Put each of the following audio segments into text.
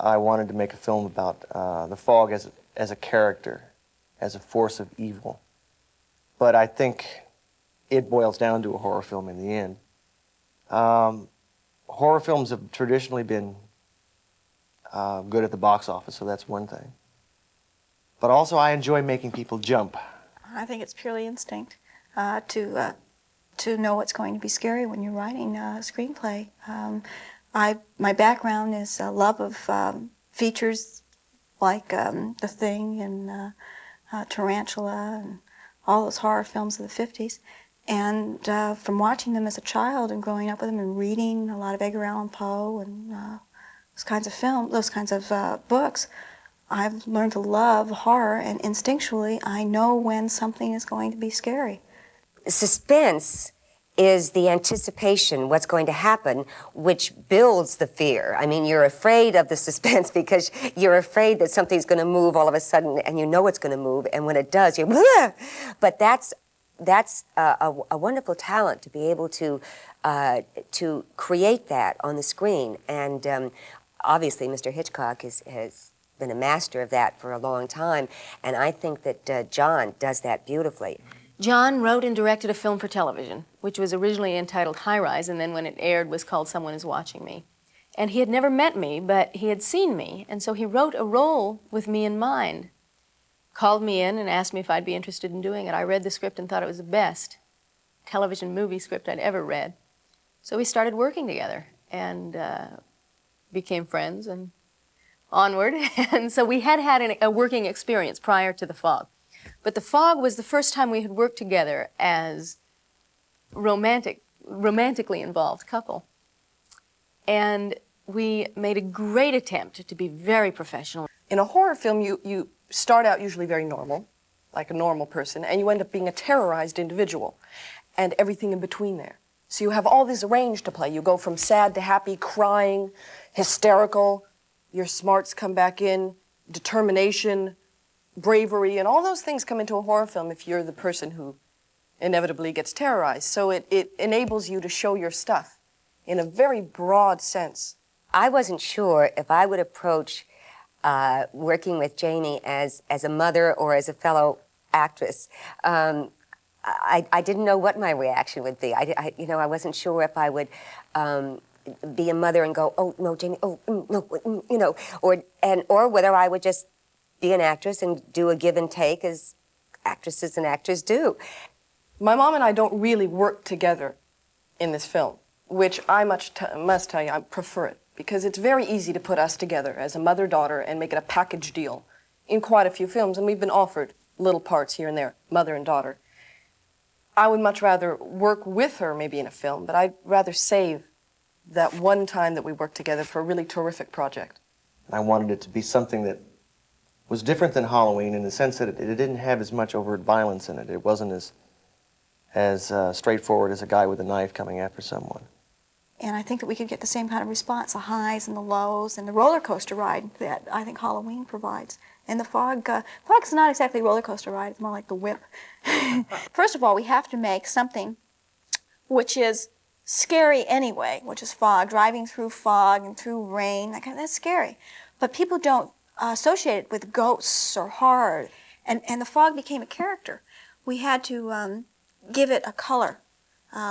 I wanted to make a film about the fog as a character, as a force of evil. But I think it boils down to a horror film in the end. Horror films have traditionally been good at the box office, so that's one thing. But also I enjoy making people jump. I think it's purely instinct to know what's going to be scary when you're writing a screenplay. My background is a love of features like The Thing and Tarantula and all those horror films of the 50s. And from watching them as a child and growing up with them and reading a lot of Edgar Allan Poe and those kinds of books, I've learned to love horror, and instinctually I know when something is going to be scary. Suspense is the anticipation, what's going to happen, which builds the fear. I mean, you're afraid of the suspense because you're afraid that something's going to move all of a sudden, and you know it's going to move, and when it does, you're, "Bleh!" But that's a wonderful talent to be able to create that on the screen. And obviously, Mr. Hitchcock has been a master of that for a long time, and I think that John does that beautifully. John wrote and directed a film for television, which was originally entitled High Rise, and then when it aired was called Someone Is Watching Me. And he had never met me, but he had seen me, and so he wrote a role with me in mind. Called me in and asked me if I'd be interested in doing it. I read the script and thought it was the best television movie script I'd ever read. So we started working together and became friends and onward. And so we had a working experience prior to The Fog. But The Fog was the first time we had worked together as romantically involved couple. And we made a great attempt to be very professional. In a horror film, you start out usually very normal, like a normal person, and you end up being a terrorized individual, and everything in between there. So you have all this range to play. You go from sad to happy, crying, hysterical, your smarts come back in, determination, bravery, and all those things come into a horror film if you're the person who inevitably gets terrorized. So it enables you to show your stuff in a very broad sense. I wasn't sure if I would approach working with Jamie as a mother or as a fellow actress. I didn't know what my reaction would be. I wasn't sure if I would be a mother and go, "Oh no, Jamie, oh no," or whether I would just be an actress and do a give and take as actresses and actors do. My mom and I don't really work together in this film, which I must tell you, I prefer it, because it's very easy to put us together as a mother-daughter and make it a package deal in quite a few films, and we've been offered little parts here and there, mother and daughter. I would much rather work with her maybe in a film, but I'd rather save that one time that we worked together for a really terrific project. I wanted it to be something that was different than Halloween in the sense that it didn't have as much overt violence in it. It wasn't as straightforward as a guy with a knife coming after someone. And I think that we could get the same kind of response, the highs and the lows and the roller coaster ride that I think Halloween provides. And the fog's not exactly a roller coaster ride, it's more like the whip. First of all, we have to make something which is scary anyway, which is fog, driving through fog and through rain, that's scary. But people don't associate it with ghosts or horror, and the fog became a character. We had to give it a color.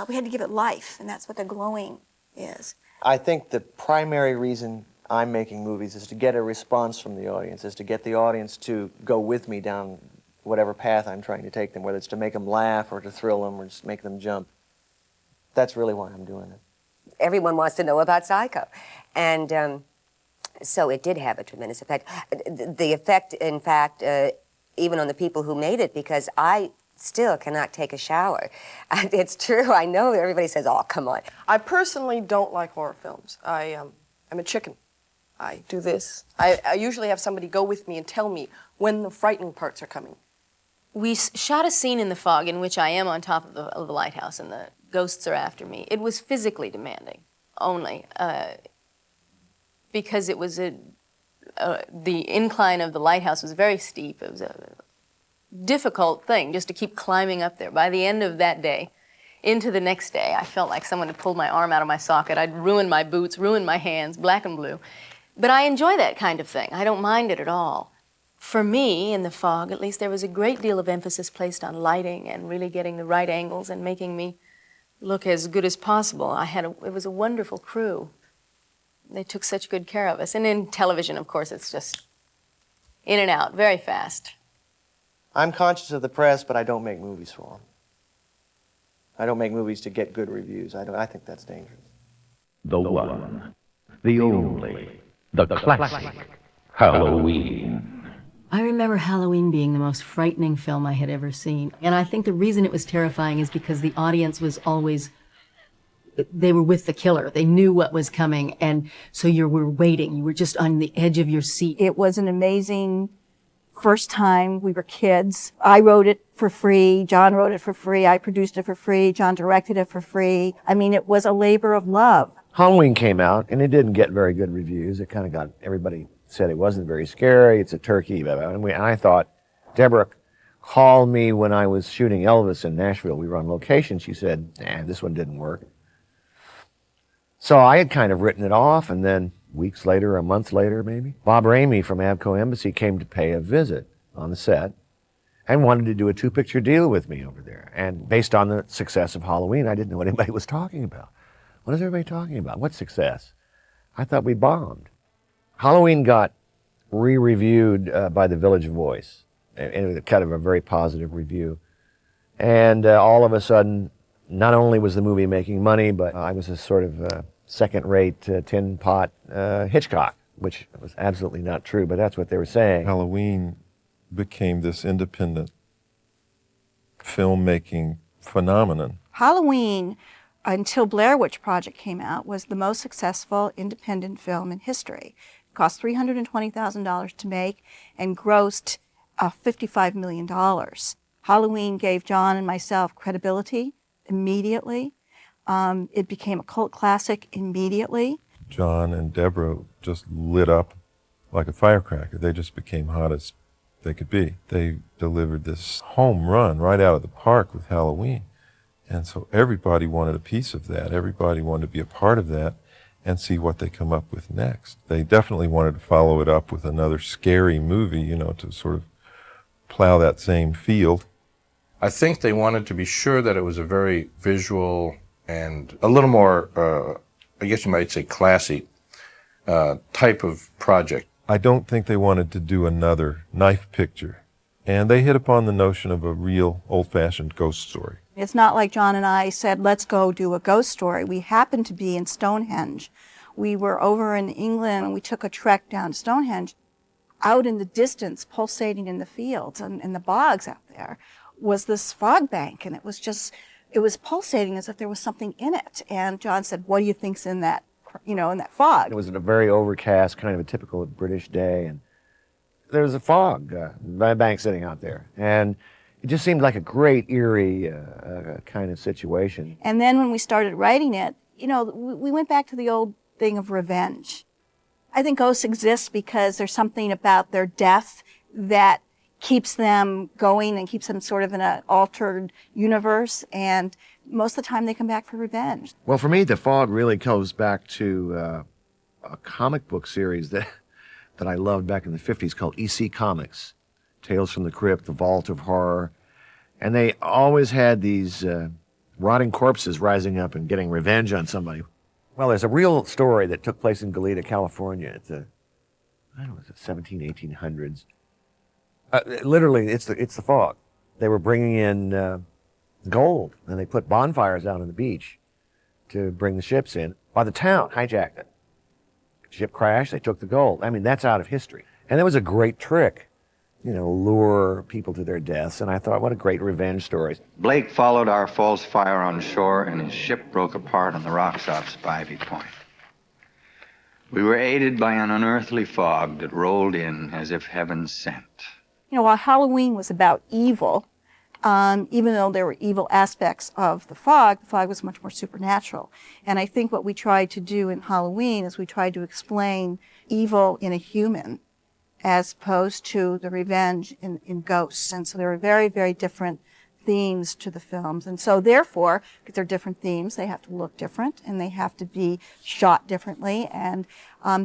We had to give it life, and that's what the glowing is. I think the primary reason I'm making movies is to get a response from the audience, is to get the audience to go with me down whatever path I'm trying to take them, whether it's to make them laugh or to thrill them or just make them jump. That's really why I'm doing it. Everyone wants to know about Psycho. And so it did have a tremendous effect. The effect, in fact, even on the people who made it, because I still cannot take a shower. It's true, I know everybody says, "Oh, come on." I personally don't like horror films. I'm a chicken. I do this. I usually have somebody go with me and tell me when the frightening parts are coming. We shot a scene in The Fog in which I am on top of the lighthouse and the ghosts are after me. It was physically demanding, only, because it was the incline of the lighthouse was very steep. It was a difficult thing just to keep climbing up there. By the end of that day, into the next day, I felt like someone had pulled my arm out of my socket. I'd ruined my boots, ruined my hands, black and blue. But I enjoy that kind of thing. I don't mind it at all. For me, in The Fog, at least, there was a great deal of emphasis placed on lighting and really getting the right angles and making me look as good as possible. It was a wonderful crew. They took such good care of us. And in television, of course, it's just in and out, very fast. I'm conscious of the press, but I don't make movies for them. I don't make movies to get good reviews. I think that's dangerous. The one, the only, the classic Halloween. I remember Halloween being the most frightening film I had ever seen. And I think the reason it was terrifying is because the audience was always, they were with the killer. They knew what was coming. And so you were waiting. You were just on the edge of your seat. It was an amazing first time. We were kids. I wrote it for free. John wrote it for free. I produced it for free. John directed it for free. I mean, it was a labor of love. Halloween came out, and it didn't get very good reviews. It kind of got, everybody said it wasn't very scary. It's a turkey. Blah, blah. And I thought, Debra called me when I was shooting Elvis in Nashville. We were on location. She said, this one didn't work. So I had kind of written it off, and then weeks later, a month later maybe, Bob Ramey from Avco Embassy came to pay a visit on the set and wanted to do a 2-picture deal with me over there. And based on the success of Halloween, I didn't know what anybody was talking about. What is everybody talking about? What success? I thought we bombed. Halloween got re-reviewed by the Village Voice, and it was kind of a very positive review. And all of a sudden, not only was the movie making money, but I was a sort of second-rate tin pot Hitchcock, which was absolutely not true, but that's what they were saying. Halloween became this independent filmmaking phenomenon. Halloween, until Blair Witch Project came out, was the most successful independent film in history. It cost $320,000 to make and grossed $55 million. Halloween gave John and myself credibility immediately. It became a cult classic immediately. John and Debra just lit up like a firecracker. They just became hot as they could be. They delivered this home run right out of the park with Halloween. And so everybody wanted a piece of that. Everybody wanted to be a part of that and see what they come up with next. They definitely wanted to follow it up with another scary movie, you know, to sort of plow that same field. I think they wanted to be sure that it was a very visual and a little more, I guess you might say, classy type of project. I don't think they wanted to do another knife picture. And they hit upon the notion of a real old-fashioned ghost story. It's not like John and I said, let's go do a ghost story. We happened to be in Stonehenge. We were over in England and we took a trek down to Stonehenge. Out in the distance, pulsating in the fields and in the bogs out there, was this fog bank, and it was pulsating as if there was something in it. And John said, what do you think's in that, in that fog? It was a very overcast, kind of a typical British day, and there was a fog bank sitting out there. And it just seemed like a great, eerie kind of situation. And then when we started writing it, we went back to the old thing of revenge. I think ghosts exist because there's something about their death that keeps them going and keeps them sort of in an altered universe. And most of the time they come back for revenge. Well, for me, The Fog really goes back to a comic book series that I loved back in the 50s called EC Comics. Tales from the Crypt, The Vault of Horror. And they always had these rotting corpses rising up and getting revenge on somebody. Well, there's a real story that took place in Goleta, California at the, I don't know, the 1800s. Literally, it's the fog. They were bringing in gold, and they put bonfires out on the beach to bring the ships in. While the town hijacked it. Ship crashed, they took the gold. I mean, that's out of history. And it was a great trick, lure people to their deaths. And I thought, what a great revenge story. Blake followed our false fire on shore, and his ship broke apart on the rocks off Spivey Point. We were aided by an unearthly fog that rolled in as if heaven sent. While Halloween was about evil, even though there were evil aspects of the fog was much more supernatural. And I think what we tried to do in Halloween is we tried to explain evil in a human as opposed to the revenge in ghosts. And so they were very, very different themes to the films. And so therefore, because they're different themes, they have to look different and they have to be shot differently. And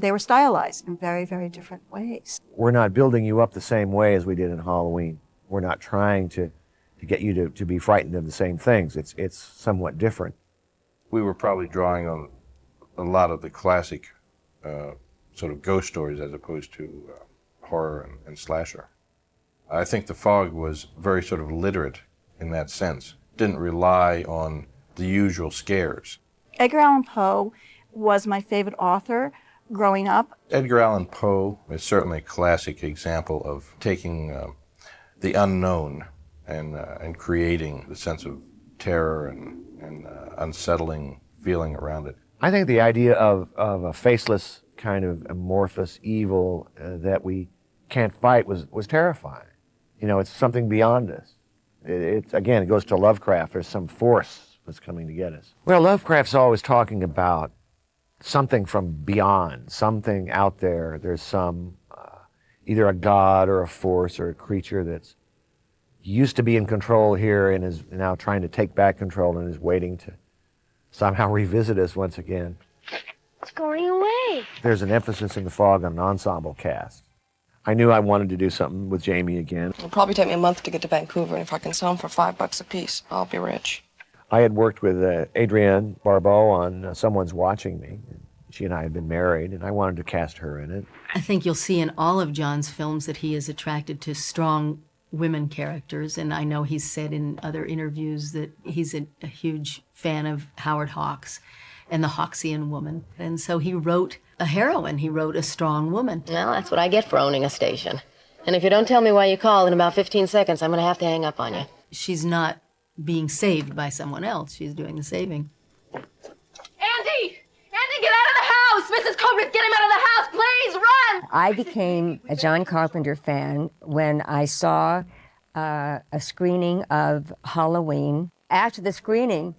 they were stylized in very, very different ways. We're not building you up the same way as we did in Halloween. We're not trying to get you to be frightened of the same things. It's somewhat different. We were probably drawing on a lot of the classic sort of ghost stories as opposed to horror and slasher. I think The Fog was very sort of literate in that sense. Didn't rely on the usual scares. Edgar Allan Poe was my favorite author growing up. Edgar Allan Poe is certainly a classic example of taking the unknown and creating the sense of terror and unsettling feeling around it. I think the idea of a faceless kind of amorphous evil that we can't fight was terrifying. You know, it's something beyond us. Again, it goes to Lovecraft. There's some force that's coming to get us. Well, Lovecraft's always talking about something from beyond, something out there. There's some, either a god or a force or a creature that's used to be in control here and is now trying to take back control and is waiting to somehow revisit us once again. It's going away. There's an emphasis in The Fog on an ensemble cast. I knew I wanted to do something with Jamie again. It'll probably take me a month to get to Vancouver, and if I can sell them for $5 a piece, I'll be rich. I had worked with Adrienne Barbeau on Someone's Watching Me. She and I had been married, and I wanted to cast her in it. I think you'll see in all of John's films that he is attracted to strong women characters, and I know he's said in other interviews that he's a huge fan of Howard Hawks and the Hawksian woman. And so he wrote a heroine, he wrote a strong woman. Well, that's what I get for owning a station. And if you don't tell me why you called in about 15 seconds, I'm going to have to hang up on you. She's not being saved by someone else. She's doing the saving. Andy! Andy, get out of the house! Mrs. Cobra's get him out of the house! Please, run! I became a John Carpenter fan when I saw a screening of Halloween. After the screening,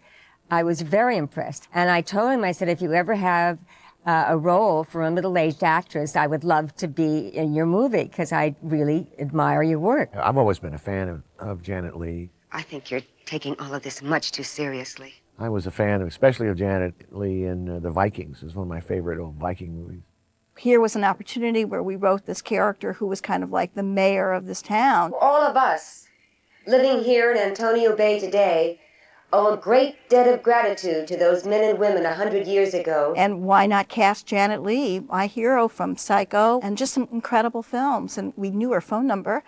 I was very impressed. And I told him, I said, if you ever have a role for a middle-aged actress, I would love to be in your movie because I really admire your work. I've always been a fan of Janet Leigh. I think you're taking all of this much too seriously. I was a fan, especially of Janet Leigh in The Vikings. It was one of my favorite old Viking movies. Here was an opportunity where we wrote this character who was kind of like the mayor of this town. All of us living here in Antonio Bay today owe a great debt of gratitude to those men and women 100 years ago. And why not cast Janet Leigh, my hero from Psycho, and just some incredible films. And we knew her phone number,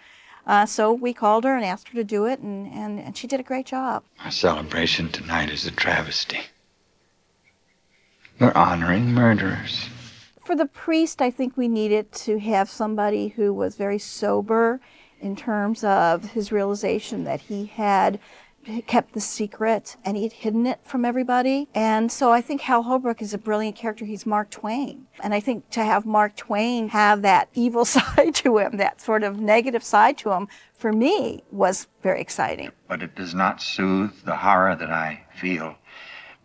so we called her and asked her to do it, and she did a great job. Our celebration tonight is a travesty. We're honoring murderers. For the priest, I think we needed to have somebody who was very sober in terms of his realization that he had kept the secret and he'd hidden it from everybody. And so I think Hal Holbrook is a brilliant character. He's Mark Twain. And I think to have Mark Twain have that evil side to him, that sort of negative side to him, for me was very exciting. But it does not soothe the horror that I feel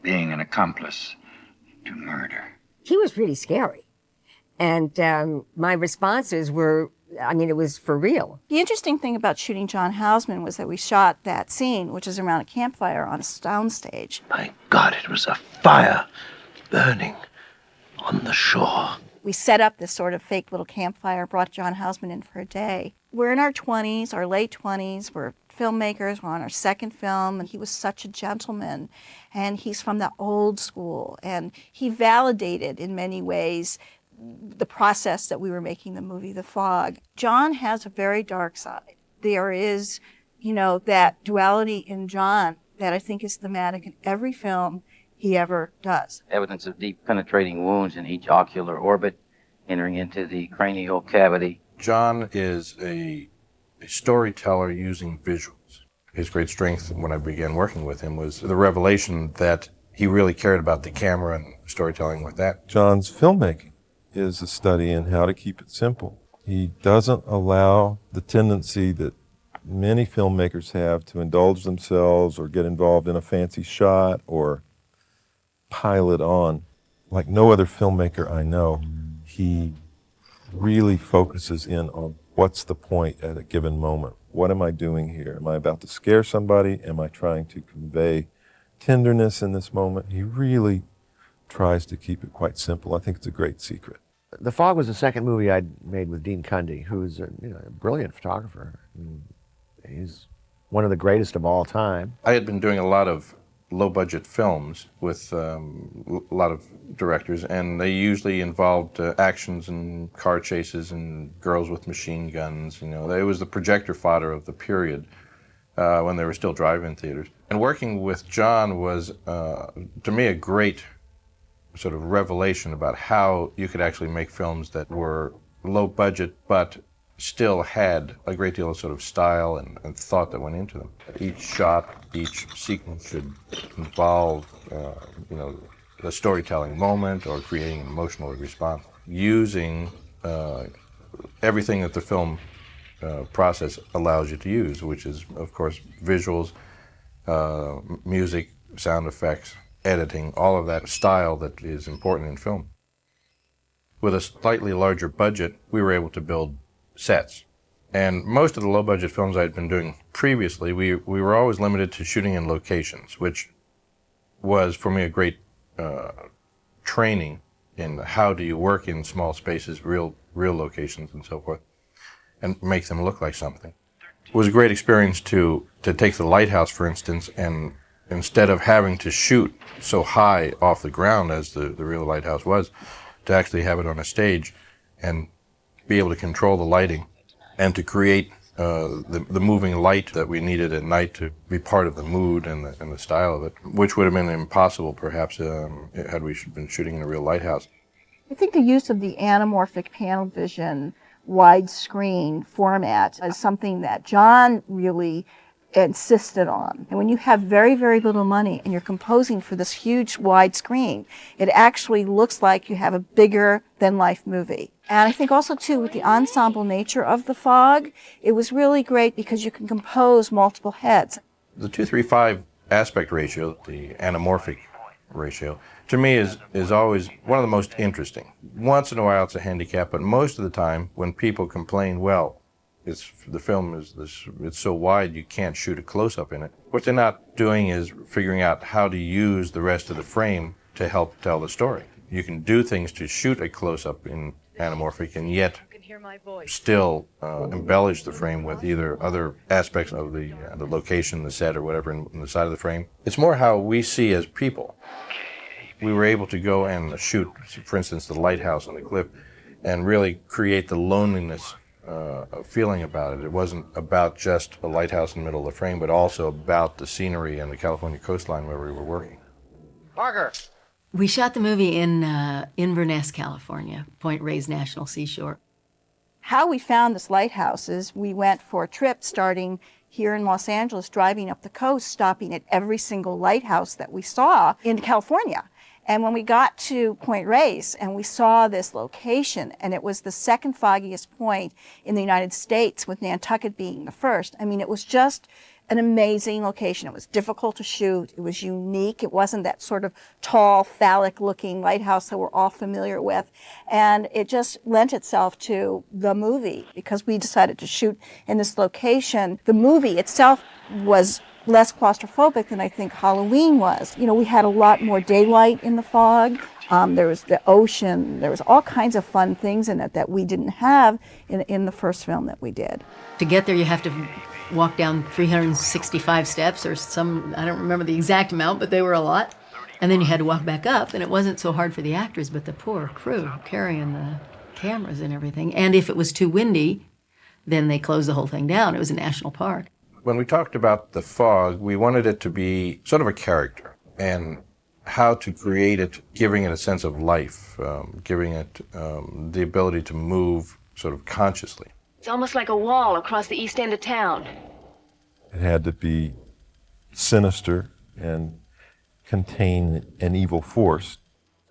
being an accomplice to murder. He was really scary. And my responses were, I mean, it was for real. The interesting thing about shooting John Houseman was that we shot that scene, which is around a campfire on a soundstage. My God, it was a fire burning on the shore. We set up this sort of fake little campfire, brought John Houseman in for a day. We're in our 20s, our late 20s. We're filmmakers. We're on our second film, and he was such a gentleman. And he's from the old school. And he validated, in many ways, the process that we were making the movie The Fog. John has a very dark side. There is, that duality in John that I think is thematic in every film he ever does. Evidence of deep penetrating wounds in each ocular orbit, entering into the cranial cavity. John is a storyteller using visuals. His great strength when I began working with him was the revelation that he really cared about the camera and storytelling with that. John's filmmaking is a study in how to keep it simple. He doesn't allow the tendency that many filmmakers have to indulge themselves or get involved in a fancy shot or pile it on. Like no other filmmaker I know, he really focuses in on what's the point at a given moment. what am I doing here? Am I about to scare somebody? Am I trying to convey tenderness in this moment? He really tries to keep it quite simple. I think it's a great secret. The Fog was the second movie I'd made with Dean Cundy, who's a brilliant photographer. He's one of the greatest of all time. I had been doing a lot of low-budget films with a lot of directors, and they usually involved actions and car chases and girls with machine guns. It was the projector fodder of the period when they were still drive-in theaters. And working with John was, to me, a great sort of revelation about how you could actually make films that were low budget but still had a great deal of sort of style and thought that went into them. Each shot, each sequence should involve, a storytelling moment or creating an emotional response. Using everything that the film process allows you to use, which is, of course, visuals, music, sound effects, editing, all of that style that is important in film. With a slightly larger budget, we were able to build sets. And most of the low-budget films I had been doing previously, we were always limited to shooting in locations, which was, for me, a great training in how do you work in small spaces, real locations and so forth, and make them look like something. It was a great experience to take the lighthouse, for instance, and instead of having to shoot so high off the ground as the real lighthouse was, to actually have it on a stage and be able to control the lighting and to create the moving light that we needed at night to be part of the mood and the style of it, which would have been impossible perhaps had we been shooting in a real lighthouse. I think the use of the anamorphic panel vision widescreen format is something that John really insisted on. And when you have very, very little money and you're composing for this huge wide screen, it actually looks like you have a bigger than life movie. And I think also too, with the ensemble nature of The Fog, it was really great because you can compose multiple heads. The 2:3:5 aspect ratio, the anamorphic ratio, to me is always one of the most interesting. Once in a while it's a handicap, but most of the time when people complain, well, the film it's so wide you can't shoot a close-up in it. What they're not doing is figuring out how to use the rest of the frame to help tell the story. You can do things to shoot a close-up in anamorphic and yet still embellish the frame with either other aspects of the location, the set, or whatever in the side of the frame. It's more how we see as people. We were able to go and shoot, for instance, the lighthouse on the cliff and really create the loneliness feeling about it. It wasn't about just a lighthouse in the middle of the frame, but also about the scenery and the California coastline where we were working. Parker! We shot the movie in Inverness, California, Point Reyes National Seashore. How we found this lighthouse is we went for a trip starting here in Los Angeles, driving up the coast, stopping at every single lighthouse that we saw in California. And when we got to Point Reyes and we saw this location, and it was the second foggiest point in the United States, with Nantucket being the first, I mean, it was just an amazing location. It was difficult to shoot. It was unique. It wasn't that sort of tall, phallic-looking lighthouse that we're all familiar with. And it just lent itself to the movie because we decided to shoot in this location. The movie itself was less claustrophobic than I think Halloween was. You know, we had a lot more daylight in The Fog. There was the ocean. There was all kinds of fun things in it that we didn't have in the first film that we did. To get there, you have to walk down 365 steps or some, I don't remember the exact amount, but they were a lot. And then you had to walk back up, and it wasn't so hard for the actors, but the poor crew carrying the cameras and everything. And if it was too windy, then they closed the whole thing down. It was a national park. When we talked about The Fog, we wanted it to be sort of a character, and how to create it, giving it a sense of life, giving it the ability to move sort of consciously. It's almost like a wall across the east end of town. It had to be sinister and contain an evil force.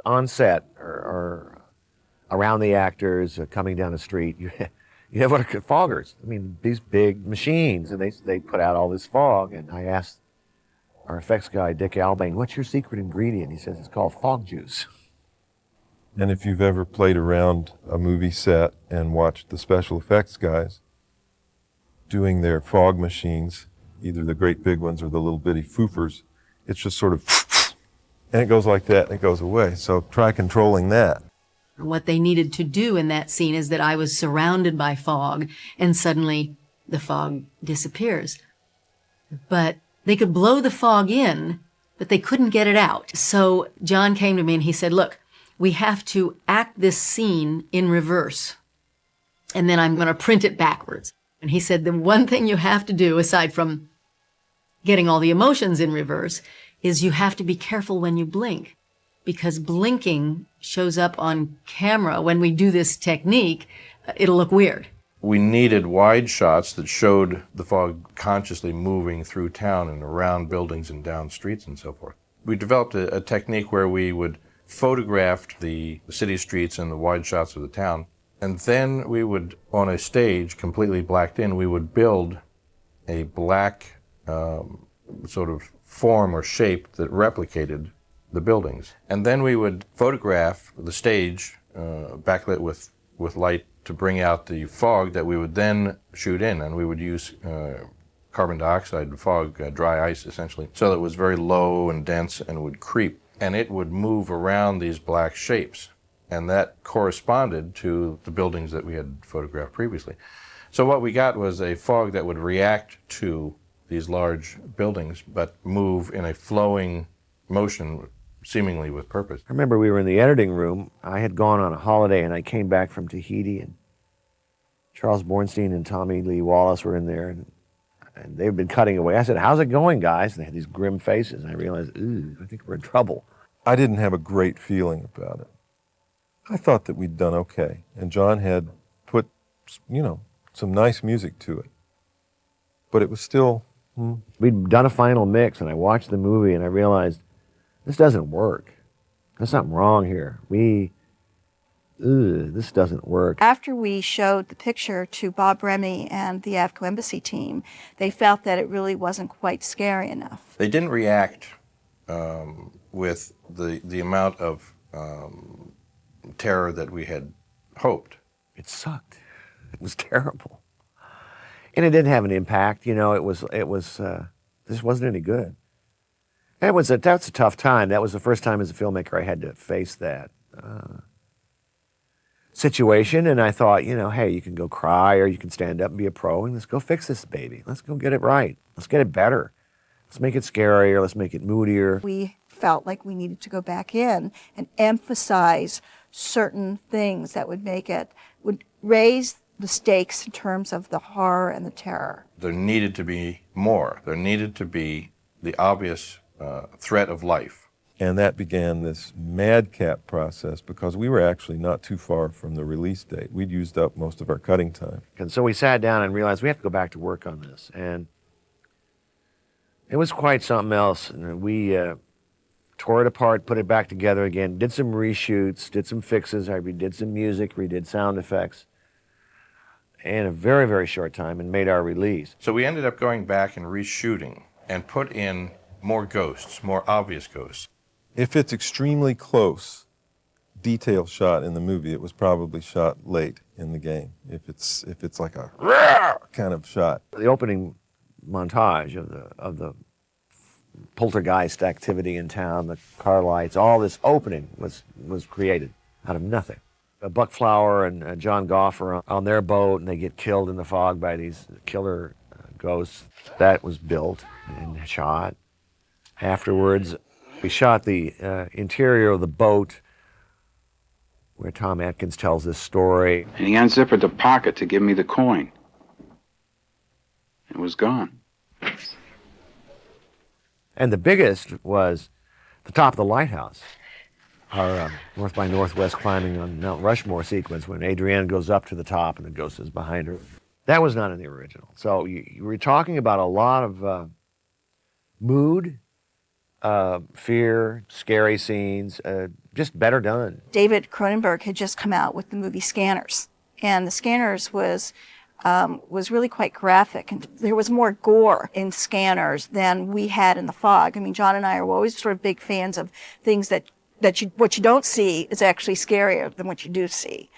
On set or around the actors, coming down the street, you have what are foggers. I mean, these big machines, and they put out all this fog. And I asked our effects guy, Dick Albane, what's your secret ingredient? He says it's called fog juice. And if you've ever played around a movie set and watched the special effects guys, doing their fog machines, either the great big ones or the little bitty foofers, it's just sort of, and it goes like that and it goes away. So try controlling that. What they needed to do in that scene is that I was surrounded by fog and suddenly the fog disappears. But they could blow the fog in, but they couldn't get it out. So John came to me and he said, look, we have to act this scene in reverse, and then I'm going to print it backwards. And he said, the one thing you have to do, aside from getting all the emotions in reverse, is you have to be careful when you blink, because blinking shows up on camera. When we do this technique, it'll look weird. We needed wide shots that showed the fog consciously moving through town and around buildings and down streets and so forth. We developed a technique where we would photograph the city streets and the wide shots of the town, and then we would, on a stage completely blacked in, we would build a black sort of form or shape that replicated the buildings. And then we would photograph the stage backlit with light to bring out the fog that we would then shoot in, and we would use carbon dioxide fog, dry ice essentially, so that it was very low and dense and would creep, and it would move around these black shapes, and that corresponded to the buildings that we had photographed previously. So what we got was a fog that would react to these large buildings but move in a flowing motion, seemingly with purpose. I remember we were in the editing room. I had gone on a holiday and I came back from Tahiti, and Charles Bornstein and Tommy Lee Wallace were in there, and they've been cutting away. I said, how's it going, guys? And they had these grim faces, and I realized, ooh, I think we're in trouble. I didn't have a great feeling about it. I thought that we'd done okay, and John had put, some nice music to it. But it was still... We'd done a final mix, and I watched the movie, and I realized, this doesn't work. There's something wrong here. This doesn't work. After we showed the picture to Bob Remy and the Avco Embassy team, they felt that it really wasn't quite scary enough. They didn't react with the amount of terror that we had hoped. It sucked. It was terrible. And it didn't have an impact, this wasn't any good. And that's a tough time. That was the first time as a filmmaker I had to face that situation, and I thought, hey, you can go cry or you can stand up and be a pro, and let's go fix this baby. Let's go get it right. Let's get it better. Let's make it scarier. Let's make it moodier. We felt like we needed to go back in and emphasize certain things that would raise the stakes in terms of the horror and the terror. There needed to be more. There needed to be the obvious threat of life. And that began this madcap process because we were actually not too far from the release date. We'd used up most of our cutting time. And so we sat down and realized we have to go back to work on this. And it was quite something else. And we tore it apart, put it back together again, did some reshoots, did some fixes. I redid some music, redid sound effects in a very, very short time, and made our release. So we ended up going back and reshooting and put in more ghosts, more obvious ghosts. If it's extremely close, detail shot in the movie, it was probably shot late in the game. If it's like a kind of shot. The opening montage of the poltergeist activity in town, the car lights, all this opening was created out of nothing. Buck Flower and John Goff are on their boat, and they get killed in the fog by these killer ghosts. That was built and shot. Afterwards, we shot the interior of the boat where Tom Atkins tells this story. And he unzippered the pocket to give me the coin. It was gone. And the biggest was the top of the lighthouse. Our North by Northwest climbing on Mount Rushmore sequence when Adrienne goes up to the top and the ghost is behind her. That was not in the original. So you were talking about a lot of mood, fear, scary scenes, just better done. David Cronenberg had just come out with the movie Scanners, and the Scanners was really quite graphic, and there was more gore in Scanners than we had in The Fog. I mean, John and I are always sort of big fans of things that what you don't see is actually scarier than what you do see.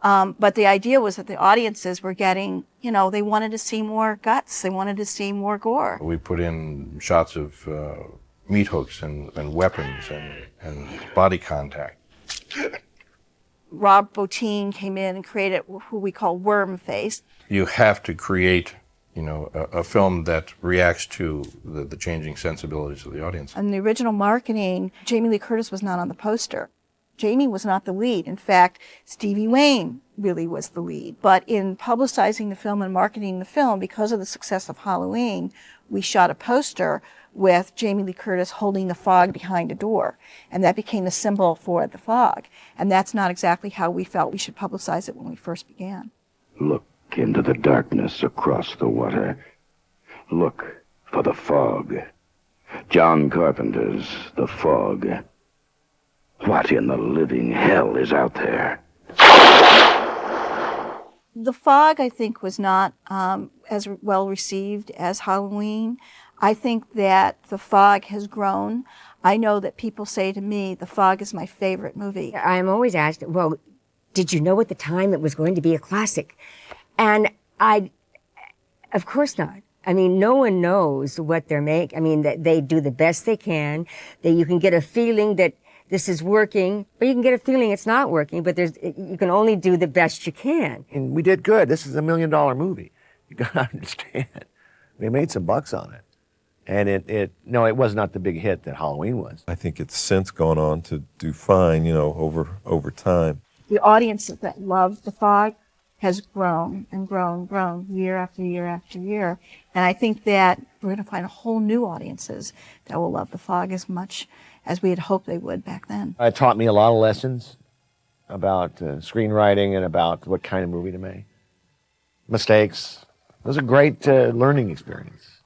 But the idea was that the audiences were getting, you know, they wanted to see more guts. They wanted to see more gore. We put in shots of meat hooks and weapons and body contact. Rob Bottin came in and created who we call Worm Face. You have to create, you know, a film that reacts to the changing sensibilities of the audience. In the original marketing, Jamie Lee Curtis was not on the poster. Jamie was not the lead. In fact, Stevie Wayne really was the lead. But in publicizing the film and marketing the film, because of the success of Halloween, we shot a poster with Jamie Lee Curtis holding the fog behind a door. And that became the symbol for the fog. And that's not exactly how we felt we should publicize it when we first began. Look into the darkness across the water. Look for the fog. John Carpenter's The Fog. What in the living hell is out there? The Fog, I think, was not as well received as Halloween. I think that The Fog has grown. I know that people say to me, The Fog is my favorite movie. I'm always asked, well, did you know at the time it was going to be a classic? And of course not. I mean, no one knows what they're making. I mean, that they do the best they can, that you can get a feeling that this is working, or you can get a feeling it's not working, but you can only do the best you can. And we did good. This is $1 million movie. You gotta understand. We made some bucks on it. And it was not the big hit that Halloween was. I think it's since gone on to do fine, you know, over time. The audience that loved The Fog has grown and grown and grown year after year after year. And I think that we're going to find a whole new audiences that will love The Fog as much as we had hoped they would back then. It taught me a lot of lessons about screenwriting and about what kind of movie to make. Mistakes. It was a great learning experience.